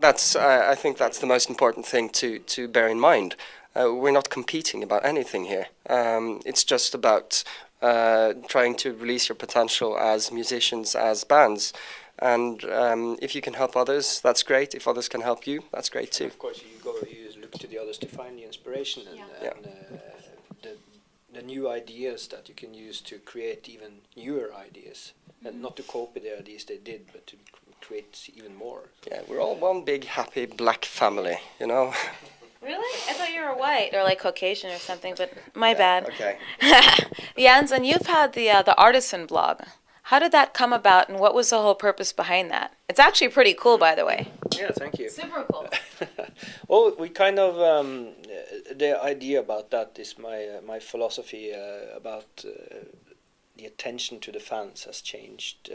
I think that's the most important thing to bear in mind. We're not competing about anything here. It's just about trying to release your potential as musicians, as bands. And if you can help others, that's great. If others can help you, that's great too. Of course, you look to the others to find the inspiration and the new ideas that you can use to create even newer ideas. And not to copy the ideas they did, but to create even more. Yeah, we're all one big happy black family, you know. Really? I thought you were white or like Caucasian or something, but my bad. Okay. Jens, and you've had the artisan blog. How did that come about, and what was the whole purpose behind that? It's actually pretty cool, by the way. Yeah, thank you. Super cool. Well, we kind of the idea about that is my philosophy about the attention to the fans has changed,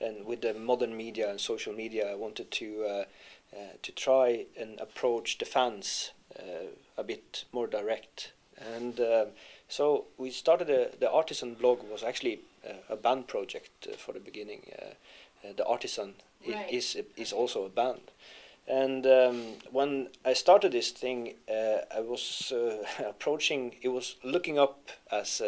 and with the modern media and social media, I wanted to try and approach the fans a bit more direct, and so we started the Artisan blog was actually a band project for the beginning. The Artisan is also a band. And when I started this thing, I was approaching. It was looking up as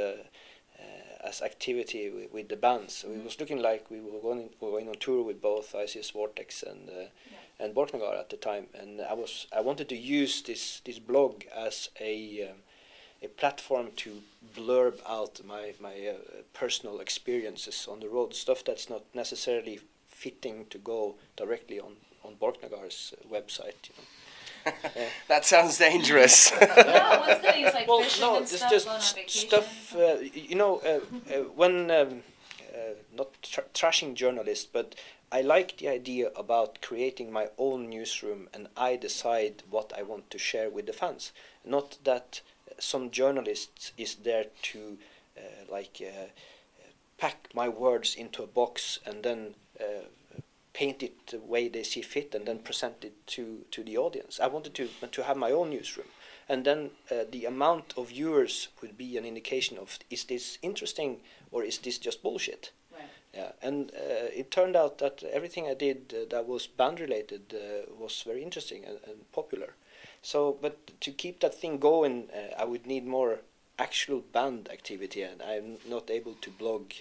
activity with the bands. So it was looking like we were going on tour with both ICS Vortex and Borknagar at the time. And I wanted to use this blog as a platform to blurb out my personal experiences on the road, stuff that's not necessarily fitting to go directly on Borknagar's website. That sounds dangerous. No, what's good? He's like fishing no, and it's stuff, just going on vacation. stuff. When not trashing journalists, but I like the idea about creating my own newsroom, and I decide what I want to share with the fans. Not that some journalist is there to pack my words into a box and then paint it the way they see fit and then present it to the audience. I wanted to have my own newsroom, and then the amount of viewers would be an indication of, is this interesting or is this just bullshit? Right. Yeah, and it turned out that everything I did that was band related was very interesting and popular. So, but to keep that thing going, I would need more actual band activity, and I'm not able to blog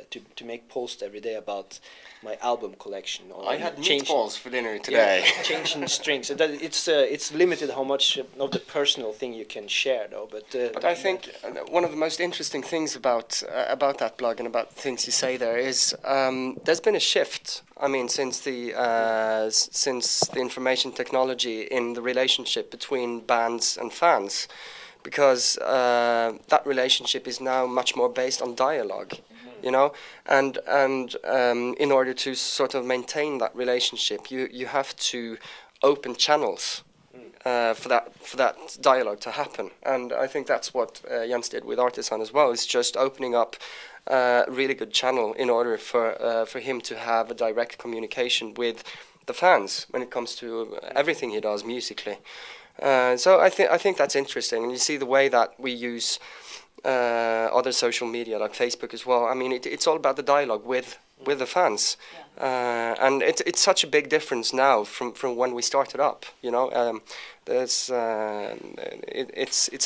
to make posts every day about my album collection. Or I had meatballs for dinner today. Yeah, changing strings. So that it's limited how much of the personal thing you can share, though. But I think one of the most interesting things about that blog and about the things you say there is there's been a shift. I mean, since the information technology in the relationship between bands and fans, because that relationship is now much more based on dialogue, you know, and in order to sort of maintain that relationship, you have to open channels for that dialogue to happen, and I think that's what Jens did with Artisan as well. It's just opening up a really good channel in order for him to have a direct communication with the fans when it comes to everything he does musically. So I think that's interesting, and you see the way that we use other social media like Facebook as well. I mean, it's all about the dialogue with the fans, and it's such a big difference now from when we started up. You know, it's a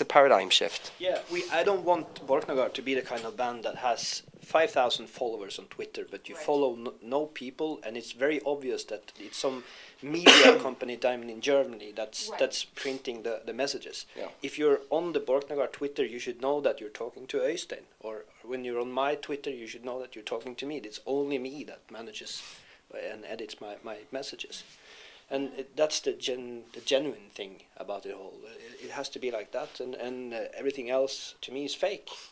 paradigm shift. yeah, I don't want Borknagar to be the kind of band that has 5,000 followers on Twitter, but you follow no people, and it's very obvious that it's some media company down in Germany that's printing the messages. Yeah. If you're on the Borknagar Twitter, you should know that you're talking to Øystein, or when you're on my Twitter, you should know that you're talking to me. It's only me that manages and edits my messages. And that's the genuine thing about it all. It has to be like that, and everything else to me is fake.